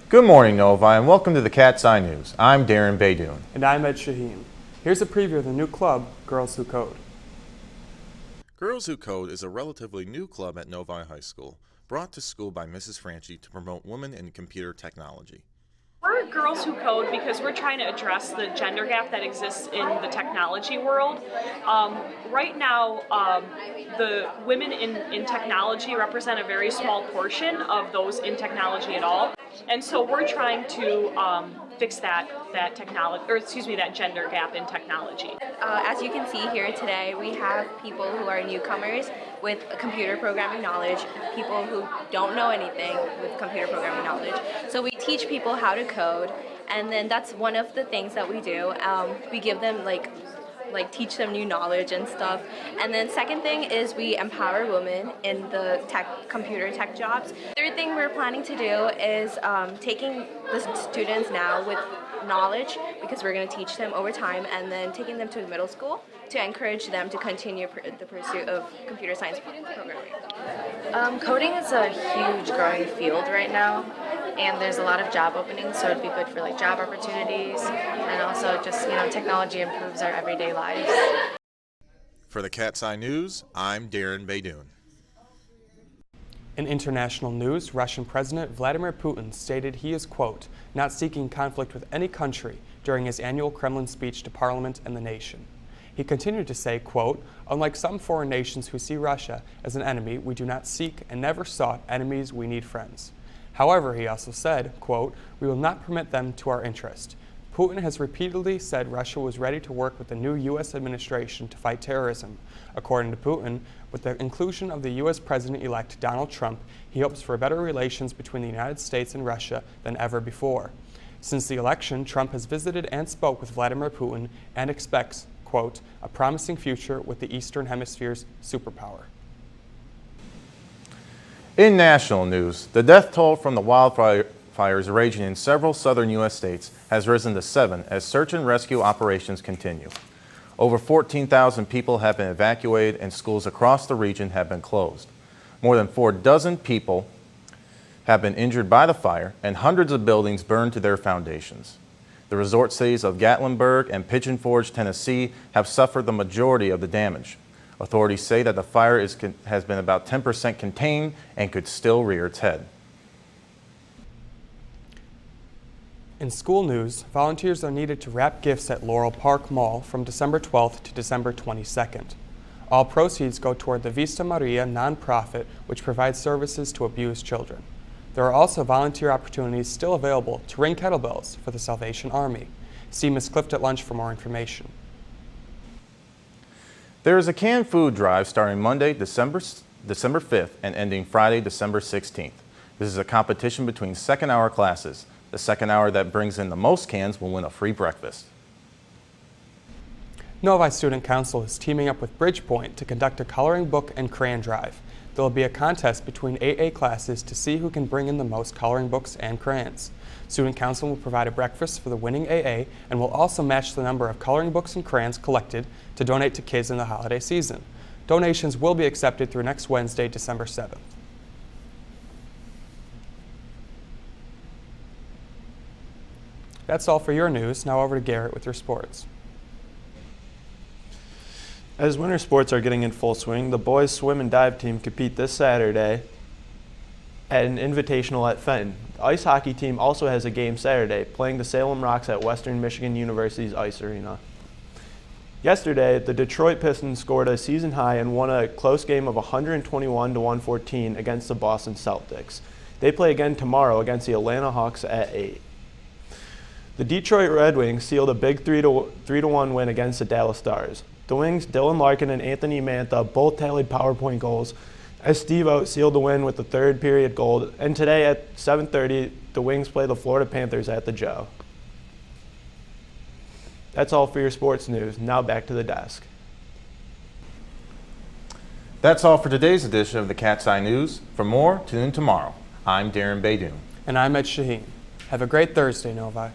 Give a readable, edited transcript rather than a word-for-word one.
Good morning, Novi, and welcome to the Cat's Eye News. I'm Darren Baydoun. And I'm Ed Shaheen. Here's a preview of the new club, Girls Who Code. Girls Who Code is a relatively new club at Novi High School, brought to school by Mrs. Franchi to promote women in computer technology. We're Girls Who Code because we're trying to address the gender gap that exists in the technology world. Right now, the women in technology represent a very small portion of those in technology at all. And so we're trying to fix that gender gap in technology. As you can see here today, we have people who are newcomers with computer programming knowledge, people who don't know anything with computer programming knowledge. So we teach people how to code, and then that's one of the things that we do. We give them teach them new knowledge and stuff. And then second thing is we empower women in the computer tech jobs. Third thing we're planning to do is taking the students now with knowledge, because we're going to teach them over time, and then taking them to middle school to encourage them to continue the pursuit of computer science programming. Coding is a huge growing field right now, and there's a lot of job openings, so it'd be good for job opportunities, and also just technology improves our everyday lives. For the Cat's Eye News, I'm Darren Baydoun. In international news, Russian President Vladimir Putin stated he is, quote, not seeking conflict with any country during his annual Kremlin speech to Parliament and the nation. He continued to say, quote, unlike some foreign nations who see Russia as an enemy, we do not seek and never sought enemies, we need friends. However, he also said, quote, we will not permit them to our interest. Putin has repeatedly said Russia was ready to work with the new U.S. administration to fight terrorism. According to Putin, with the inclusion of the U.S. President-elect Donald Trump, he hopes for better relations between the United States and Russia than ever before. Since the election, Trump has visited and spoke with Vladimir Putin and expects, quote, a promising future with the Eastern Hemisphere's superpower. In national news, the death toll from the wildfires raging in several southern U.S. states has risen to 7 as search and rescue operations continue. Over 14,000 people have been evacuated and schools across the region have been closed. More than 4 dozen people have been injured by the fire and hundreds of buildings burned to their foundations. The resort cities of Gatlinburg and Pigeon Forge, Tennessee have suffered the majority of the damage. Authorities say that the fire has been about 10% contained and could still rear its head. In school news, volunteers are needed to wrap gifts at Laurel Park Mall from December 12th to December 22nd. All proceeds go toward the Vista Maria nonprofit, which provides services to abused children. There are also volunteer opportunities still available to ring kettlebells for the Salvation Army. See Ms. Clift at lunch for more information. There is a canned food drive starting Monday, December 5th and ending Friday, December 16th. This is a competition between second-hour classes. The second hour that brings in the most cans will win a free breakfast. Novi Student Council is teaming up with Bridgepoint to conduct a coloring book and crayon drive. There will be a contest between AA classes to see who can bring in the most coloring books and crayons. Student Council will provide a breakfast for the winning AA and will also match the number of coloring books and crayons collected to donate to kids in the holiday season. Donations will be accepted through next Wednesday, December 7th. That's all for your news. Now over to Garrett with your sports. As winter sports are getting in full swing, the boys swim and dive team compete this Saturday at an invitational at Fenton. The ice hockey team also has a game Saturday, playing the Salem Rocks at Western Michigan University's ice arena. Yesterday, the Detroit Pistons scored a season high and won a close game of 121-114 against the Boston Celtics. They play again tomorrow against the Atlanta Hawks at 8. The Detroit Red Wings sealed a big 3-1 win against the Dallas Stars. The Wings' Dylan Larkin and Anthony Mantha both tallied PowerPoint goals as Steve Oates sealed the win with the third period goal. And today at 7:30, the Wings play the Florida Panthers at the Joe. That's all for your sports news. Now back to the desk. That's all for today's edition of the Cat's Eye News. For more, tune in tomorrow. I'm Darren Baydoun. And I'm Ed Shaheen. Have a great Thursday, Novi.